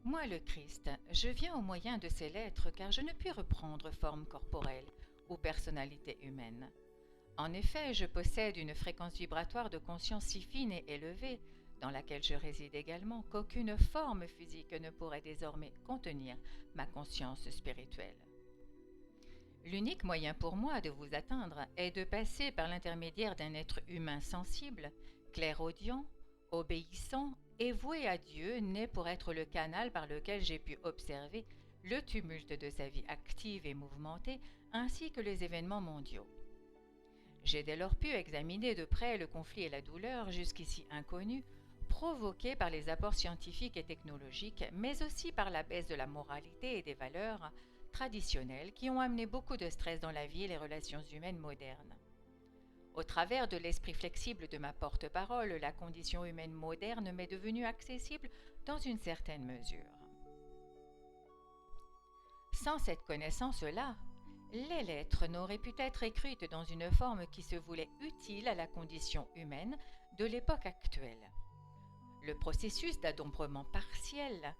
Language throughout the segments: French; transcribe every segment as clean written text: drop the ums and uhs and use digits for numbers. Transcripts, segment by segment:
Moi, le Christ, je viens au moyen de ces lettres car je ne puis reprendre forme corporelle ou personnalité humaine. En effet, je possède une fréquence vibratoire de conscience si fine et élevée, dans laquelle je réside également, qu'aucune forme physique ne pourrait désormais contenir ma conscience spirituelle. L'unique moyen pour moi de vous atteindre est de passer par l'intermédiaire d'un être humain sensible, clairaudient, obéissant et voué à Dieu, né pour être le canal par lequel j'ai pu observer le tumulte de sa vie active et mouvementée, ainsi que les événements mondiaux. J'ai dès lors pu examiner de près le conflit et la douleur, jusqu'ici inconnus, provoqués par les apports scientifiques et technologiques, mais aussi par la baisse de la moralité et des valeurs traditionnelles qui ont amené beaucoup de stress dans la vie et les relations humaines modernes. Au travers de l'esprit flexible de ma porte-parole, la condition humaine moderne m'est devenue accessible dans une certaine mesure. Sans cette connaissance-là, les lettres n'auraient pu être écrites dans une forme qui se voulait utile à la condition humaine de l'époque actuelle. Le processus d'adombrement partiel,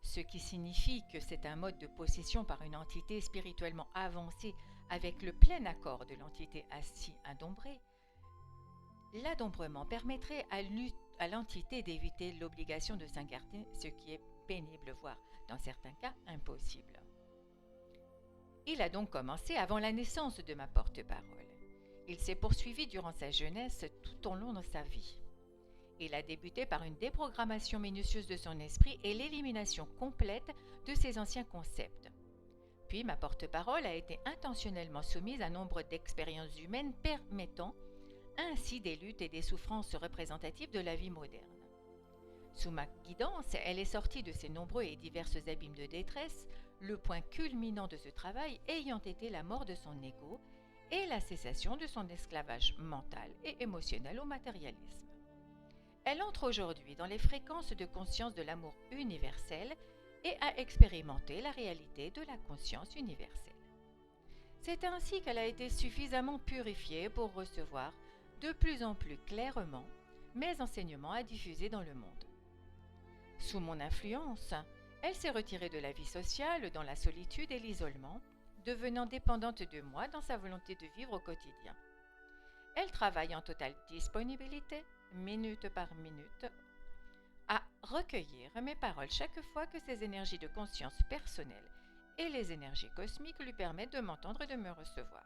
ce qui signifie que c'est un mode de possession par une entité spirituellement avancée avec le plein accord de l'entité ainsi adombrée, l'adombrement permettrait à l'entité d'éviter l'obligation de s'incarner, ce qui est pénible, voire dans certains cas impossible. Il a donc commencé avant la naissance de ma porte-parole. Il s'est poursuivi durant sa jeunesse tout au long de sa vie. Il a débuté par une déprogrammation minutieuse de son esprit et l'élimination complète de ses anciens concepts. Puis ma porte-parole a été intentionnellement soumise à nombre d'expériences humaines permettant ainsi des luttes et des souffrances représentatives de la vie moderne. Sous ma guidance, elle est sortie de ces nombreux et divers abîmes de détresse, le point culminant de ce travail ayant été la mort de son ego et la cessation de son esclavage mental et émotionnel au matérialisme. Elle entre aujourd'hui dans les fréquences de conscience de l'amour universel et a expérimenté la réalité de la conscience universelle. C'est ainsi qu'elle a été suffisamment purifiée pour recevoir de plus en plus clairement mes enseignements à diffuser dans le monde. Sous mon influence, elle s'est retirée de la vie sociale dans la solitude et l'isolement, devenant dépendante de moi dans sa volonté de vivre au quotidien. Elle travaille en totale disponibilité, minute par minute, à recueillir mes paroles chaque fois que ses énergies de conscience personnelle et les énergies cosmiques lui permettent de m'entendre et de me recevoir.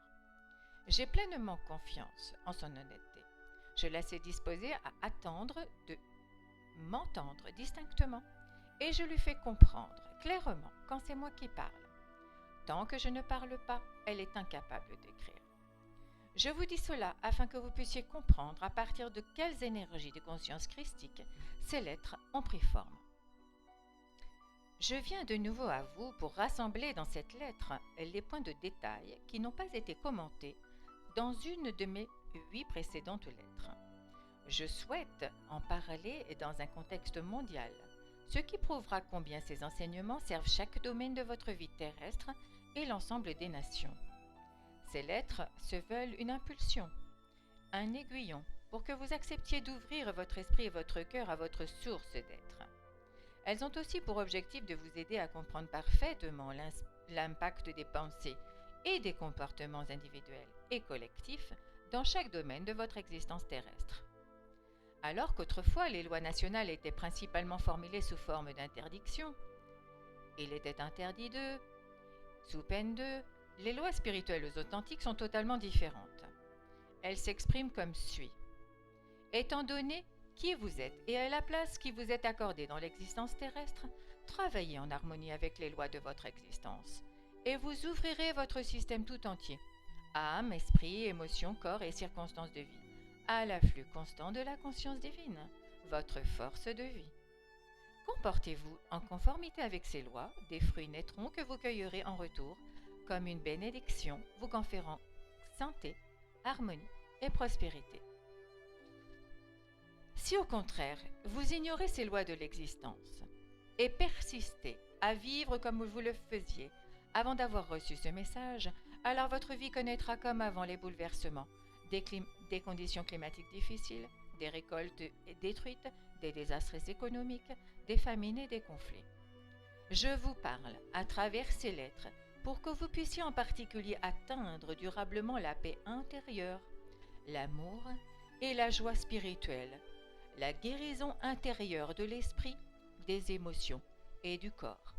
J'ai pleinement confiance en son honnêteté. Je la sais disposée à attendre de m'entendre distinctement et je lui fais comprendre clairement quand c'est moi qui parle. Tant que je ne parle pas, elle est incapable d'écrire. Je vous dis cela afin que vous puissiez comprendre à partir de quelles énergies de conscience christique ces lettres ont pris forme. Je viens de nouveau à vous pour rassembler dans cette lettre les points de détail qui n'ont pas été commentés dans une de mes 8 précédentes lettres. Je souhaite en parler dans un contexte mondial, ce qui prouvera combien ces enseignements servent chaque domaine de votre vie terrestre et l'ensemble des nations. Ces lettres se veulent une impulsion, un aiguillon pour que vous acceptiez d'ouvrir votre esprit et votre cœur à votre source d'être. Elles ont aussi pour objectif de vous aider à comprendre parfaitement l'impact des pensées et des comportements individuels et collectifs dans chaque domaine de votre existence terrestre. Alors qu'autrefois les lois nationales étaient principalement formulées sous forme d'interdiction, il était interdit de, sous peine de, les lois spirituelles authentiques sont totalement différentes. Elles s'expriment comme suit. Étant donné qui vous êtes et à la place qui vous est accordée dans l'existence terrestre, travaillez en harmonie avec les lois de votre existence et vous ouvrirez votre système tout entier, âme, esprit, émotion, corps et circonstances de vie, à l'afflux constant de la conscience divine, votre force de vie. Comportez-vous en conformité avec ces lois, des fruits naîtront que vous cueillerez en retour, comme une bénédiction vous conférant santé, harmonie et prospérité. Si au contraire, vous ignorez ces lois de l'existence et persistez à vivre comme vous le faisiez avant d'avoir reçu ce message, alors votre vie connaîtra comme avant les bouleversements, des conditions climatiques difficiles, des récoltes détruites, des désastres économiques, des famines et des conflits. Je vous parle à travers ces lettres pour que vous puissiez en particulier atteindre durablement la paix intérieure, l'amour et la joie spirituelle, la guérison intérieure de l'esprit, des émotions et du corps.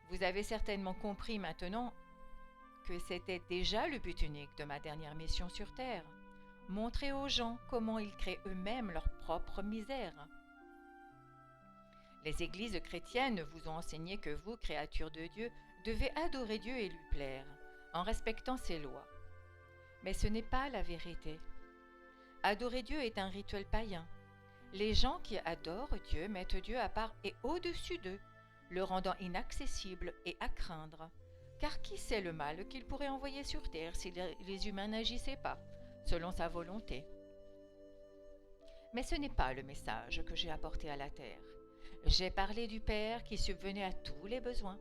Vous avez certainement compris maintenant que c'était déjà le but unique de ma dernière mission sur Terre, montrer aux gens comment ils créent eux-mêmes leur propre misère. Les églises chrétiennes vous ont enseigné que vous, créatures de Dieu, devez adorer Dieu et lui plaire, en respectant ses lois. Mais ce n'est pas la vérité. Adorer Dieu est un rituel païen. Les gens qui adorent Dieu mettent Dieu à part et au-dessus d'eux, le rendant inaccessible et à craindre. Car qui sait le mal qu'il pourrait envoyer sur terre si les humains n'agissaient pas, selon sa volonté? Mais ce n'est pas le message que j'ai apporté à la terre. J'ai parlé du Père qui subvenait à tous les besoins,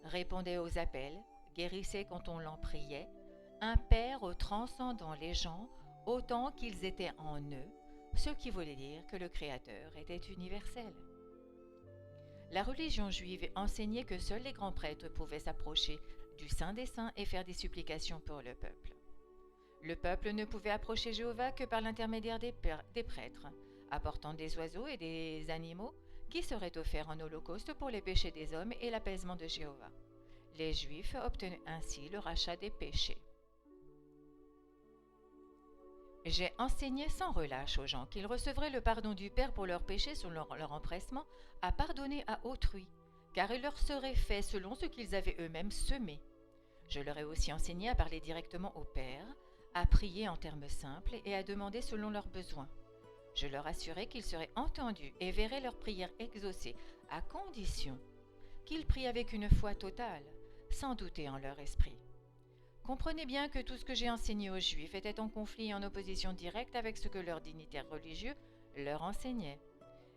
répondait aux appels, guérissait quand on l'en priait, un Père transcendant les gens autant qu'ils étaient en eux, ce qui voulait dire que le Créateur était universel. La religion juive enseignait que seuls les grands prêtres pouvaient s'approcher du Saint des Saints et faire des supplications pour le peuple. Le peuple ne pouvait approcher Jéhovah que par l'intermédiaire des prêtres, apportant des oiseaux et des animaux qui seraient offerts en holocauste pour les péchés des hommes et l'apaisement de Jéhovah. Les Juifs obtenaient ainsi le rachat des péchés. J'ai enseigné sans relâche aux gens qu'ils recevraient le pardon du Père pour leurs péchés sur leur empressement à pardonner à autrui, car il leur serait fait selon ce qu'ils avaient eux-mêmes semé. Je leur ai aussi enseigné à parler directement au Père, à prier en termes simples et à demander selon leurs besoins. Je leur assurais qu'ils seraient entendus et verraient leurs prières exaucées, à condition qu'ils prient avec une foi totale, sans douter en leur esprit. Comprenez bien que tout ce que j'ai enseigné aux Juifs était en conflit et en opposition directe avec ce que leurs dignitaires religieux leur enseignaient,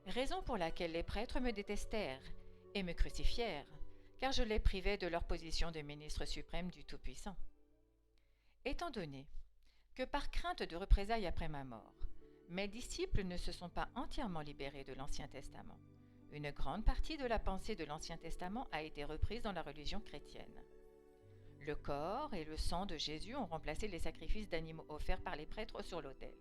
raison pour laquelle les prêtres me détestèrent et me crucifièrent, car je les privais de leur position de ministre suprême du Tout-Puissant. Étant donné que par crainte de représailles après ma mort, mes disciples ne se sont pas entièrement libérés de l'Ancien Testament, une grande partie de la pensée de l'Ancien Testament a été reprise dans la religion chrétienne. Le corps et le sang de Jésus ont remplacé les sacrifices d'animaux offerts par les prêtres sur l'autel.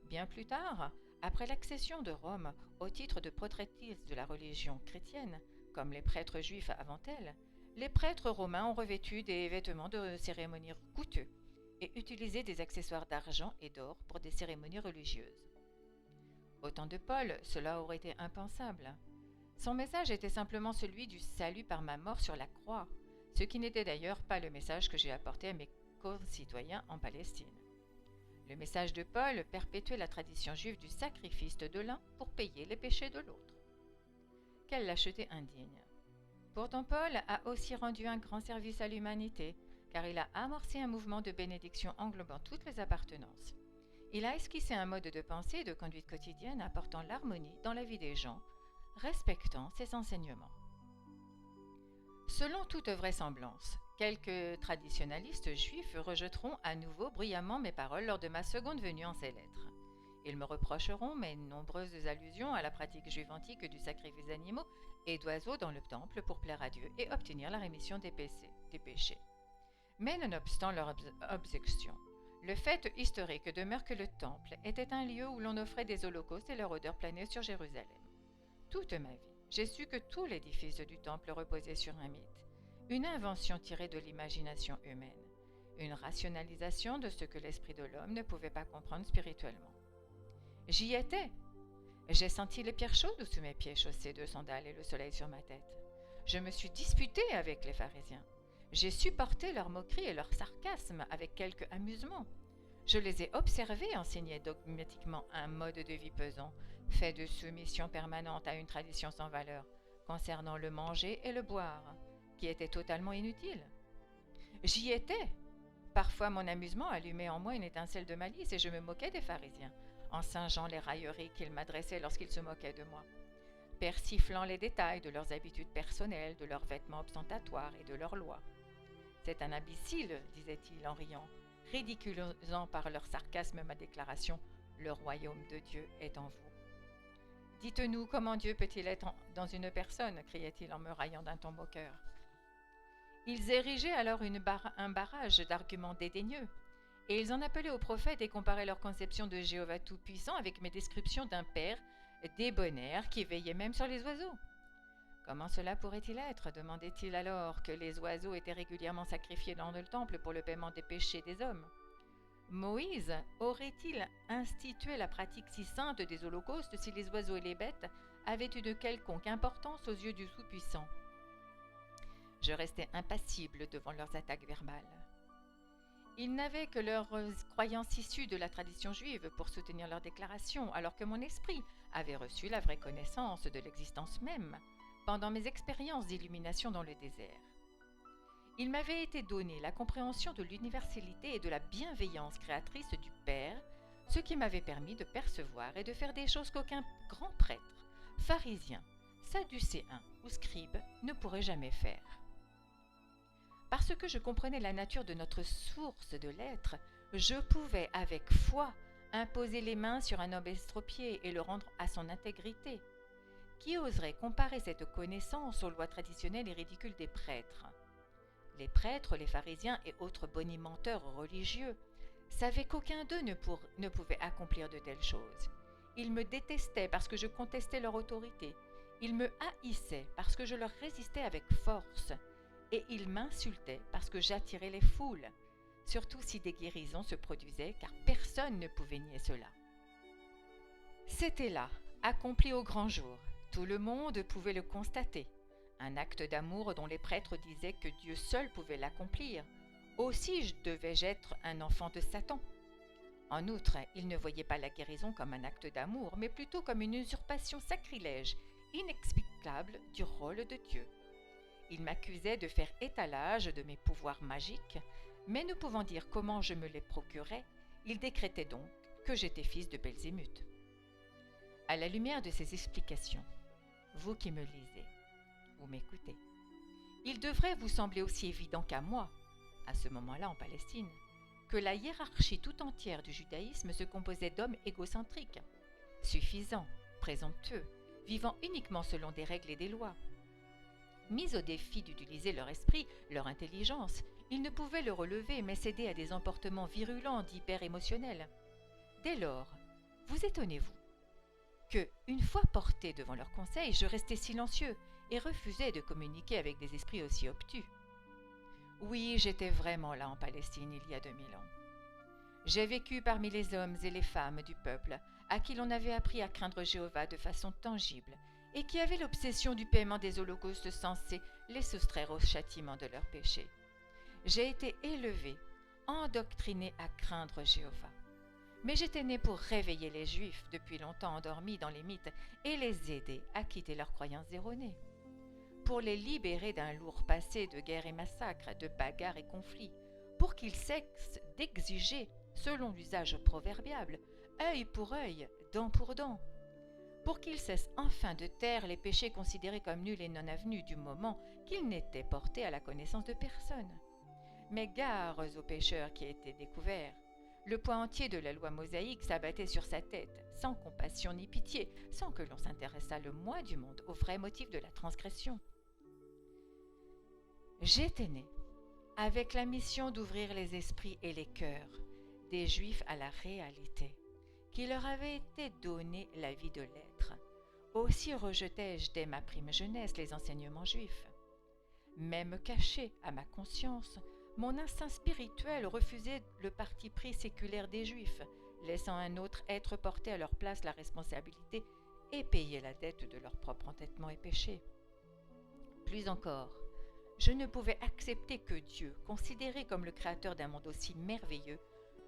Bien plus tard, après l'accession de Rome au titre de protectrice de la religion chrétienne, comme les prêtres juifs avant elle, les prêtres romains ont revêtu des vêtements de cérémonie coûteux et utilisé des accessoires d'argent et d'or pour des cérémonies religieuses. Au temps de Paul, cela aurait été impensable. Son message était simplement celui du salut par ma mort sur la croix, ce qui n'était d'ailleurs pas le message que j'ai apporté à mes concitoyens en Palestine. Le message de Paul perpétuait la tradition juive du sacrifice de l'un pour payer les péchés de l'autre. Quelle lâcheté indigne! Pourtant Paul a aussi rendu un grand service à l'humanité, car il a amorcé un mouvement de bénédiction englobant toutes les appartenances. Il a esquissé un mode de pensée et de conduite quotidienne apportant l'harmonie dans la vie des gens, respectant ses enseignements. Selon toute vraisemblance, quelques traditionalistes juifs rejetteront à nouveau bruyamment mes paroles lors de ma seconde venue en ces lettres. Ils me reprocheront mes nombreuses allusions à la pratique juive antique du sacrifice d'animaux et d'oiseaux dans le temple pour plaire à Dieu et obtenir la rémission des péchés. Mais nonobstant leurs objections, le fait historique demeure que le temple était un lieu où l'on offrait des holocaustes et leur odeur planait sur Jérusalem. Toute ma vie, j'ai su que tout l'édifice du temple reposait sur un mythe, une invention tirée de l'imagination humaine, une rationalisation de ce que l'esprit de l'homme ne pouvait pas comprendre spirituellement. J'y étais. J'ai senti les pierres chaudes sous mes pieds chaussés de sandales et le soleil sur ma tête. Je me suis disputée avec les pharisiens. J'ai supporté leurs moqueries et leurs sarcasmes avec quelque amusement. Je les ai observés enseigner dogmatiquement un mode de vie pesant, fait de soumission permanente à une tradition sans valeur, concernant le manger et le boire, qui était totalement inutile. J'y étais. Parfois mon amusement allumait en moi une étincelle de malice et je me moquais des pharisiens, en singeant les railleries qu'ils m'adressaient lorsqu'ils se moquaient de moi, persiflant les détails de leurs habitudes personnelles, de leurs vêtements ostentatoires et de leurs lois. C'est un imbécile, disait-il en riant, ridiculisant par leur sarcasme ma déclaration « Le royaume de Dieu est en vous ». Dites-nous comment Dieu peut-il être dans une personne, criait-il en me raillant d'un ton moqueur. Ils érigeaient alors un barrage d'arguments dédaigneux, et ils en appelaient aux prophètes et comparaient leur conception de Jéhovah Tout-Puissant avec mes descriptions d'un père débonnaire qui veillait même sur les oiseaux. Comment cela pourrait-il être, demandait-il alors, que les oiseaux étaient régulièrement sacrifiés dans le temple pour le paiement des péchés des hommes? Moïse aurait-il institué la pratique si sainte des holocaustes si les oiseaux et les bêtes avaient une quelconque importance aux yeux du Tout-Puissant? Je restais impassible devant leurs attaques verbales. Ils n'avaient que leurs croyances issues de la tradition juive pour soutenir leurs déclarations, alors que mon esprit avait reçu la vraie connaissance de l'existence même pendant mes expériences d'illumination dans le désert. Il m'avait été donné la compréhension de l'universalité et de la bienveillance créatrice du Père, ce qui m'avait permis de percevoir et de faire des choses qu'aucun grand prêtre, pharisien, sadducéen ou scribe ne pourrait jamais faire. Parce que je comprenais la nature de notre source de l'être, je pouvais avec foi imposer les mains sur un homme estropié et le rendre à son intégrité. Qui oserait comparer cette connaissance aux lois traditionnelles et ridicules des prêtres? Les prêtres, les pharisiens et autres bonimenteurs religieux savaient qu'aucun d'eux ne pouvait accomplir de telles choses. Ils me détestaient parce que je contestais leur autorité. Ils me haïssaient parce que je leur résistais avec force. Et ils m'insultaient parce que j'attirais les foules, surtout si des guérisons se produisaient, car personne ne pouvait nier cela. C'était là, accompli au grand jour. Tout le monde pouvait le constater. Un acte d'amour dont les prêtres disaient que Dieu seul pouvait l'accomplir. Aussi devais-je être un enfant de Satan. En outre, ils ne voyaient pas la guérison comme un acte d'amour, mais plutôt comme une usurpation sacrilège, inexplicable du rôle de Dieu. Ils m'accusaient de faire étalage de mes pouvoirs magiques, mais ne pouvant dire comment je me les procurais, ils décrétaient donc que j'étais fils de Belzébuth. À la lumière de ces explications, vous qui me lisez, vous m'écoutez, il devrait vous sembler aussi évident qu'à moi, à ce moment-là en Palestine, que la hiérarchie tout entière du judaïsme se composait d'hommes égocentriques, suffisants, présomptueux, vivant uniquement selon des règles et des lois. Mis au défi d'utiliser leur esprit, leur intelligence, ils ne pouvaient le relever mais céder à des emportements virulents d'hyper-émotionnels. Dès lors, vous étonnez-vous que, une fois porté devant leur conseil, je restais silencieux et refusais de communiquer avec des esprits aussi obtus. Oui, j'étais vraiment là en Palestine il y a 2000 ans. J'ai vécu parmi les hommes et les femmes du peuple à qui l'on avait appris à craindre Jéhovah de façon tangible et qui avaient l'obsession du paiement des holocaustes censés les soustraire au châtiment de leurs péchés. J'ai été élevé, endoctriné à craindre Jéhovah. Mais j'étais né pour réveiller les Juifs depuis longtemps endormis dans les mythes et les aider à quitter leurs croyances erronées. Pour les libérer d'un lourd passé de guerre et massacres, de bagarres et conflits, pour qu'ils cessent d'exiger, selon l'usage proverbial, œil pour œil, dent pour dent, pour qu'ils cessent enfin de taire les péchés considérés comme nuls et non avenus du moment qu'ils n'étaient portés à la connaissance de personne. Mais gare aux pécheurs qui étaient découverts. Le poids entier de la loi mosaïque s'abattait sur sa tête, sans compassion ni pitié, sans que l'on s'intéressât le moins du monde au vrai motif de la transgression. J'étais né avec la mission d'ouvrir les esprits et les cœurs des Juifs à la réalité, qui leur avait été donnée la vie de l'être. Aussi rejetai-je dès ma prime jeunesse les enseignements juifs. Même caché à ma conscience, mon instinct spirituel refusait le parti pris séculaire des Juifs, laissant un autre être porter à leur place la responsabilité et payer la dette de leur propre entêtement et péché. Plus encore, je ne pouvais accepter que Dieu, considéré comme le créateur d'un monde aussi merveilleux,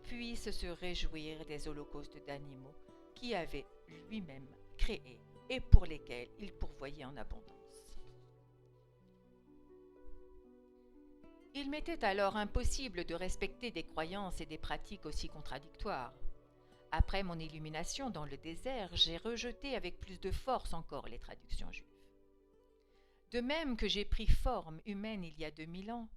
puisse se réjouir des holocaustes d'animaux qu'il avait lui-même créés et pour lesquels il pourvoyait en abondance. Il m'était alors impossible de respecter des croyances et des pratiques aussi contradictoires. Après mon illumination dans le désert, j'ai rejeté avec plus de force encore les traductions juives. De même que j'ai pris forme humaine il y a 2000 ans,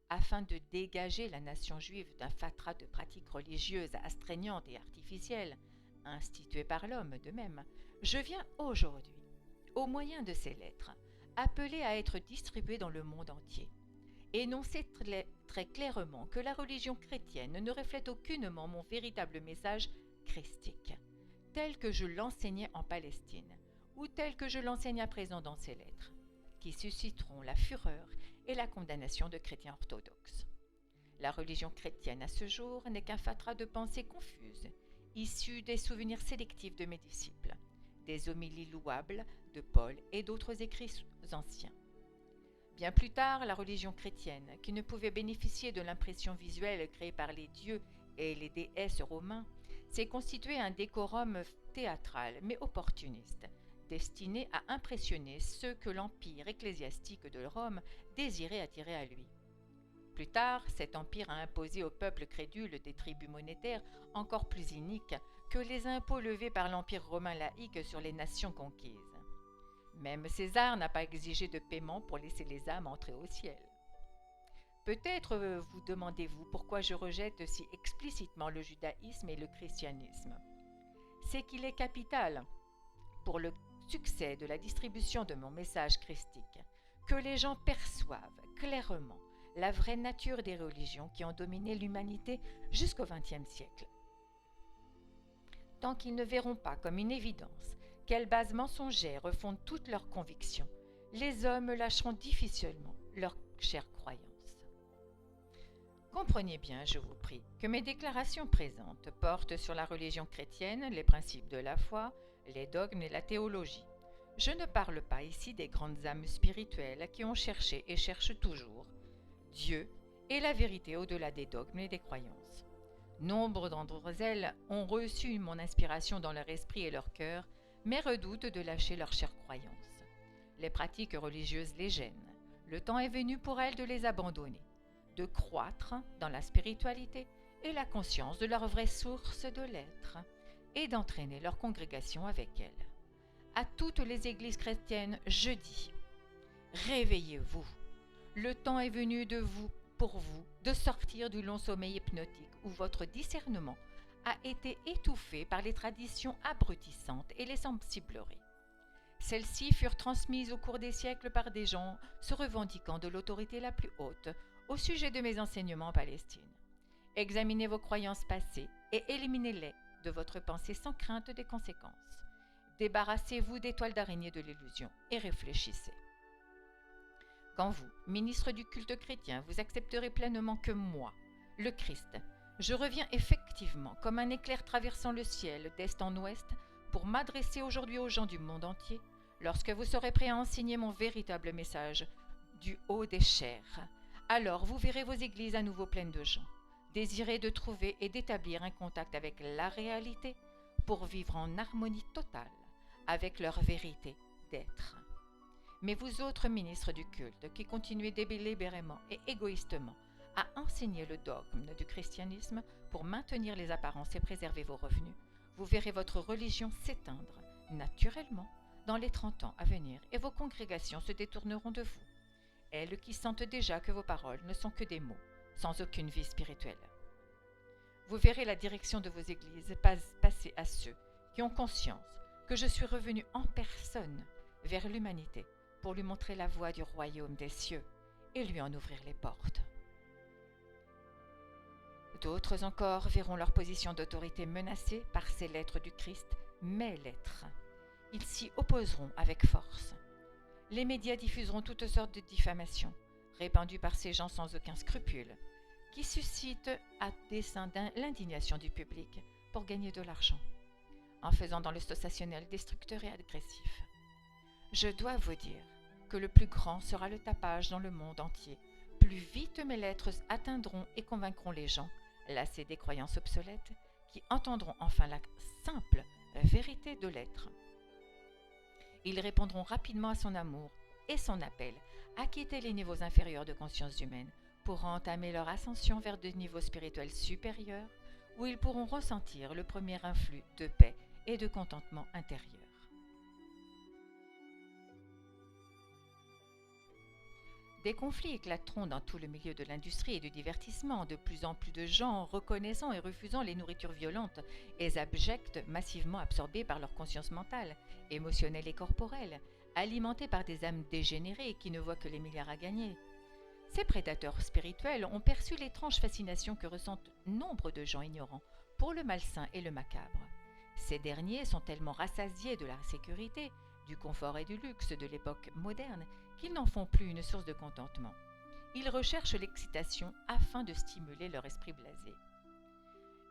afin de dégager la nation juive d'un fatras de pratiques religieuses astreignantes et artificielles, instituées par l'homme de même, Je viens aujourd'hui, au moyen de ces lettres, appeler à être distribuées dans le monde entier, énoncer très clairement que la religion chrétienne ne reflète aucunement mon véritable message christique, tel que je l'enseignais en Palestine, ou tel que je l'enseigne à présent dans ces lettres, qui susciteront la fureur et la condamnation de chrétiens orthodoxes. La religion chrétienne à ce jour n'est qu'un fatras de pensées confuses, issues des souvenirs sélectifs de mes disciples, des homélies louables de Paul et d'autres écrits anciens. Bien plus tard, la religion chrétienne, qui ne pouvait bénéficier de l'impression visuelle créée par les dieux et les déesses romains, s'est constituée un décorum théâtral mais opportuniste, destiné à impressionner ceux que l'empire ecclésiastique de Rome désirait attirer à lui. Plus tard, cet empire a imposé au peuple crédule des tribus monétaires encore plus iniques que les impôts levés par l'empire romain laïque sur les nations conquises. Même César n'a pas exigé de paiement pour laisser les âmes entrer au ciel. Peut-être vous demandez-vous pourquoi je rejette si explicitement le judaïsme et le christianisme. C'est qu'il est capital pour le succès de la distribution de mon message christique que les gens perçoivent clairement la vraie nature des religions qui ont dominé l'humanité jusqu'au XXe siècle. Tant qu'ils ne verront pas comme une évidence quelles bases mensongères refondent toutes leurs convictions, les hommes lâcheront difficilement leur chère croyance. Comprenez bien, je vous prie, que mes déclarations présentes portent sur la religion chrétienne, les principes de la foi, les dogmes et la théologie. Je ne parle pas ici des grandes âmes spirituelles qui ont cherché et cherchent toujours Dieu et la vérité au-delà des dogmes et des croyances. Nombre d'entre elles ont reçu mon inspiration dans leur esprit et leur cœur, mais redoutent de lâcher leur chère croyance. Les pratiques religieuses les gênent. Le temps est venu pour elles de les abandonner, de croître dans la spiritualité et la conscience de leur vraie source de l'être, et d'entraîner leur congrégation avec elles. À toutes les églises chrétiennes, je dis, réveillez-vous. Le temps est venu pour vous, de sortir du long sommeil hypnotique où votre discernement a été étouffé par les traditions abrutissantes et les sensibleries. Celles-ci furent transmises au cours des siècles par des gens se revendiquant de l'autorité la plus haute au sujet de mes enseignements en Palestine. Examinez vos croyances passées et éliminez-les de votre pensée sans crainte des conséquences. Débarrassez-vous des toiles d'araignée de l'illusion et réfléchissez. Quand vous, ministre du culte chrétien, vous accepterez pleinement que moi, le Christ, je reviens effectivement comme un éclair traversant le ciel d'est en ouest pour m'adresser aujourd'hui aux gens du monde entier, lorsque vous serez prêt à enseigner mon véritable message du haut des chairs, alors vous verrez vos églises à nouveau pleines de gens, désireux de trouver et d'établir un contact avec la réalité pour vivre en harmonie totale avec leur vérité d'être. Mais vous autres ministres du culte qui continuez délibérément et égoïstement à enseigner le dogme du christianisme pour maintenir les apparences et préserver vos revenus, vous verrez votre religion s'éteindre naturellement dans les 30 ans à venir et vos congrégations se détourneront de vous, elles qui sentent déjà que vos paroles ne sont que des mots, sans aucune vie spirituelle. Vous verrez la direction de vos églises passer à ceux qui ont conscience que je suis revenu en personne vers l'humanité pour lui montrer la voie du royaume des cieux et lui en ouvrir les portes. D'autres encore verront leur position d'autorité menacée par ces lettres du Christ, mes lettres. Ils s'y opposeront avec force. Les médias diffuseront toutes sortes de diffamations, répandues par ces gens sans aucun scrupule, qui suscitent à dessein l'indignation du public pour gagner de l'argent, en faisant dans le sensationnel destructeur et agressif. Je dois vous dire que le plus grand sera le tapage dans le monde entier. Plus vite mes lettres atteindront et convaincront les gens, lassés des croyances obsolètes, qui entendront enfin la simple vérité de l'être. Ils répondront rapidement à son amour et son appel à quitter les niveaux inférieurs de conscience humaine pour entamer leur ascension vers des niveaux spirituels supérieurs où ils pourront ressentir le premier influx de paix et de contentement intérieur. Des conflits éclateront dans tout le milieu de l'industrie et du divertissement, de plus en plus de gens reconnaissant et refusant les nourritures violentes et abjectes massivement absorbées par leur conscience mentale, émotionnelle et corporelle, alimentées par des âmes dégénérées qui ne voient que les milliards à gagner. Ces prédateurs spirituels ont perçu l'étrange fascination que ressentent nombre de gens ignorants pour le malsain et le macabre. Ces derniers sont tellement rassasiés de la sécurité, du confort et du luxe de l'époque moderne qu'ils n'en font plus une source de contentement. Ils recherchent l'excitation afin de stimuler leur esprit blasé.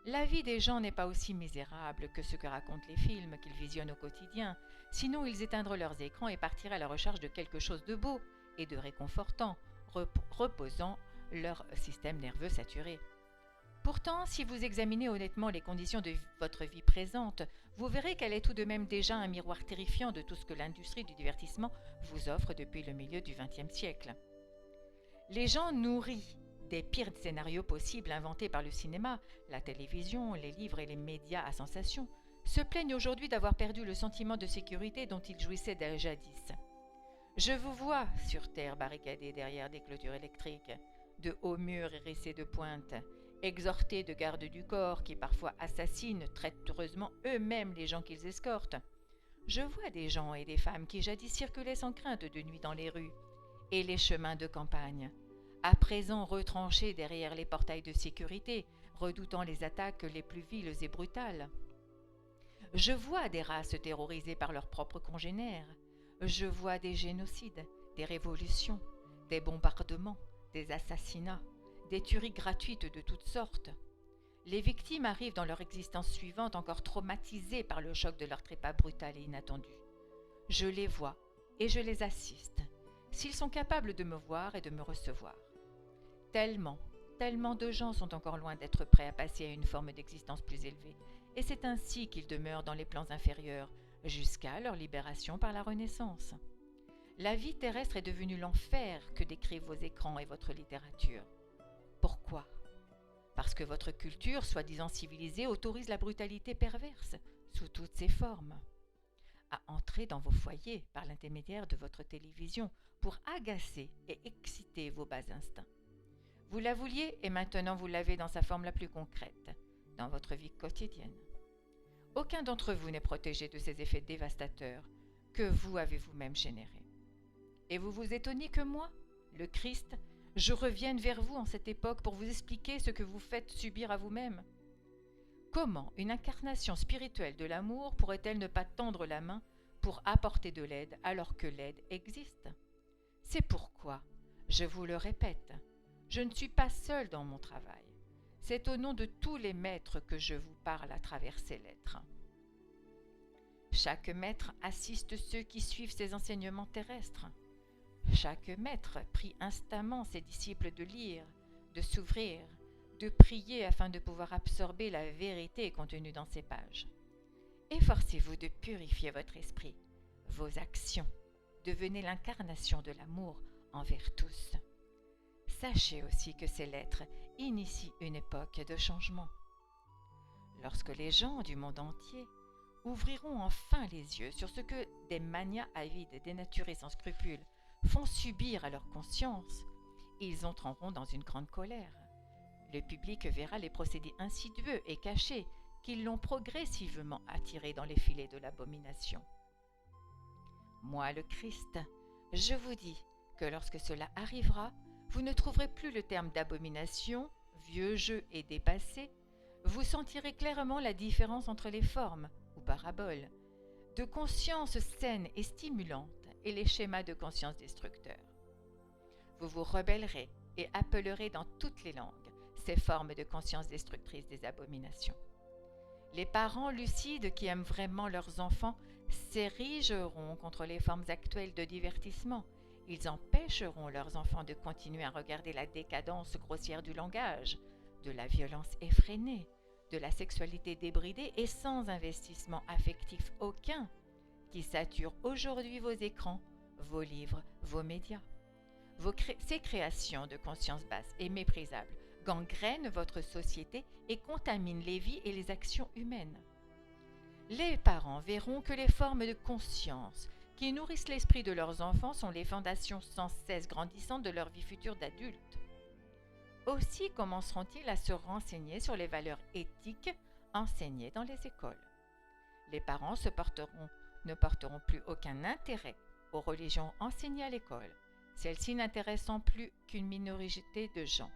La vie des gens n'est pas aussi misérable que ce que racontent les films qu'ils visionnent au quotidien, sinon ils éteindraient leurs écrans et partiraient à la recherche de quelque chose de beau et de réconfortant, reposant leur système nerveux saturé. Pourtant, si vous examinez honnêtement les conditions de votre vie présente, vous verrez qu'elle est tout de même déjà un miroir terrifiant de tout ce que l'industrie du divertissement vous offre depuis le milieu du XXe siècle. Les gens nourris des pires scénarios possibles inventés par le cinéma, la télévision, les livres et les médias à sensation, se plaignent aujourd'hui d'avoir perdu le sentiment de sécurité dont ils jouissaient jadis. Je vous vois sur terre barricadés derrière des clôtures électriques, de hauts murs hérissés de pointes, exhortés de gardes du corps qui parfois assassinent traîtreusement eux-mêmes les gens qu'ils escortent. Je vois des gens et des femmes qui jadis circulaient sans crainte de nuit dans les rues et les chemins de campagne, à présent retranchés derrière les portails de sécurité, redoutant les attaques les plus viles et brutales. Je vois des races terrorisées par leurs propres congénères. Je vois des génocides, des révolutions, des bombardements, des assassinats, des tueries gratuites de toutes sortes. Les victimes arrivent dans leur existence suivante encore traumatisées par le choc de leur trépas brutal et inattendu. Je les vois et je les assiste, s'ils sont capables de me voir et de me recevoir. Tellement de gens sont encore loin d'être prêts à passer à une forme d'existence plus élevée, et c'est ainsi qu'ils demeurent dans les plans inférieurs, jusqu'à leur libération par la Renaissance. La vie terrestre est devenue l'enfer que décrivent vos écrans et votre littérature. Pourquoi ? Parce que votre culture, soi-disant civilisée, autorise la brutalité perverse, sous toutes ses formes, à entrer dans vos foyers par l'intermédiaire de votre télévision pour agacer et exciter vos bas instincts. Vous la vouliez et maintenant vous l'avez dans sa forme la plus concrète, dans votre vie quotidienne. Aucun d'entre vous n'est protégé de ces effets dévastateurs que vous avez vous-même générés. Et vous vous étonnez que moi, le Christ, je revienne vers vous en cette époque pour vous expliquer ce que vous faites subir à vous-même. Comment une incarnation spirituelle de l'amour pourrait-elle ne pas tendre la main pour apporter de l'aide alors que l'aide existe ? C'est pourquoi, je vous le répète, je ne suis pas seul dans mon travail. C'est au nom de tous les maîtres que je vous parle à travers ces lettres. Chaque maître assiste ceux qui suivent ses enseignements terrestres. Chaque maître prie instamment ses disciples de lire, de s'ouvrir, de prier afin de pouvoir absorber la vérité contenue dans ces pages. Efforcez-vous de purifier votre esprit, vos actions. Devenez l'incarnation de l'amour envers tous. Sachez aussi que ces lettres initient une époque de changement. Lorsque les gens du monde entier ouvriront enfin les yeux sur ce que des manias avides, dénaturés sans scrupules, font subir à leur conscience, ils entreront dans une grande colère. Le public verra les procédés insidieux et cachés qui l'ont progressivement attiré dans les filets de l'abomination. Moi, le Christ, je vous dis que lorsque cela arrivera, vous ne trouverez plus le terme d'abomination, vieux jeu et dépassé. Vous sentirez clairement la différence entre les formes, ou paraboles, de conscience saine et stimulante et les schémas de conscience destructeurs. Vous vous rebellerez et appellerez dans toutes les langues ces formes de conscience destructrice des abominations. Les parents lucides qui aiment vraiment leurs enfants s'érigeront contre les formes actuelles de divertissement. Ils empêcheront leurs enfants de continuer à regarder la décadence grossière du langage, de la violence effrénée, de la sexualité débridée et sans investissement affectif aucun, qui sature aujourd'hui vos écrans, vos livres, vos médias. Ces créations de conscience basse et méprisables gangrènent votre société et contaminent les vies et les actions humaines. Les parents verront que les formes de conscience qui nourrissent l'esprit de leurs enfants sont les fondations sans cesse grandissantes de leur vie future d'adultes. Aussi commenceront-ils à se renseigner sur les valeurs éthiques enseignées dans les écoles. Les parents ne porteront plus aucun intérêt aux religions enseignées à l'école, celles-ci n'intéressant plus qu'une minorité de gens.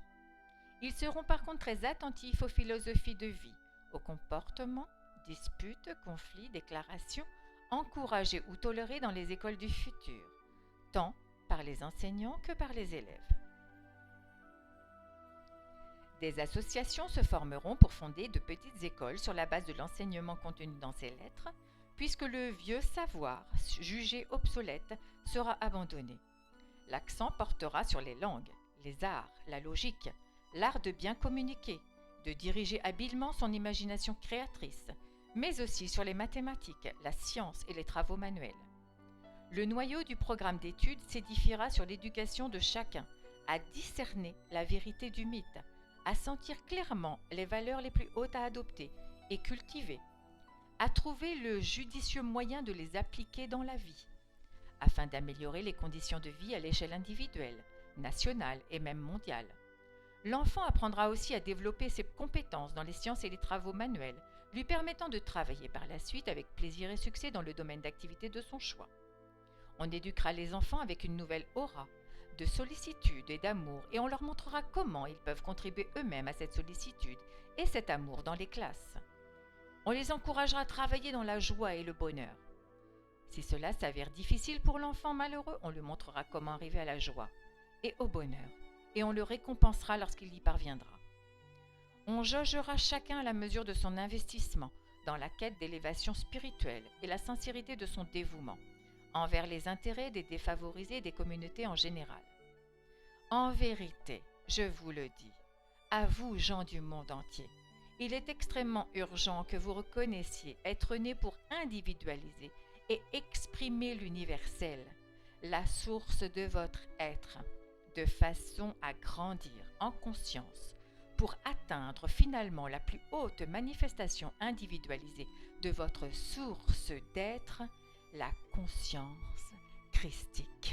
Ils seront par contre très attentifs aux philosophies de vie, aux comportements, disputes, conflits, déclarations, encouragés ou tolérés dans les écoles du futur, tant par les enseignants que par les élèves. Des associations se formeront pour fonder de petites écoles sur la base de l'enseignement contenu dans ces lettres, puisque le vieux savoir, jugé obsolète, sera abandonné. L'accent portera sur les langues, les arts, la logique, l'art de bien communiquer, de diriger habilement son imagination créatrice, mais aussi sur les mathématiques, la science et les travaux manuels. Le noyau du programme d'études s'édifiera sur l'éducation de chacun, à discerner la vérité du mythe, à sentir clairement les valeurs les plus hautes à adopter et cultiver, à trouver le judicieux moyen de les appliquer dans la vie, afin d'améliorer les conditions de vie à l'échelle individuelle, nationale et même mondiale. L'enfant apprendra aussi à développer ses compétences dans les sciences et les travaux manuels, lui permettant de travailler par la suite avec plaisir et succès dans le domaine d'activité de son choix. On éduquera les enfants avec une nouvelle aura, de sollicitude et d'amour, et on leur montrera comment ils peuvent contribuer eux-mêmes à cette sollicitude et cet amour dans les classes. On les encouragera à travailler dans la joie et le bonheur. Si cela s'avère difficile pour l'enfant malheureux, on lui montrera comment arriver à la joie et au bonheur, et on le récompensera lorsqu'il y parviendra. On jaugera chacun à la mesure de son investissement dans la quête d'élévation spirituelle et la sincérité de son dévouement envers les intérêts des défavorisés et des communautés en général. En vérité, je vous le dis, à vous, gens du monde entier, il est extrêmement urgent que vous reconnaissiez être né pour individualiser et exprimer l'universel, la source de votre être, de façon à grandir en conscience pour atteindre finalement la plus haute manifestation individualisée de votre source d'être, la conscience christique.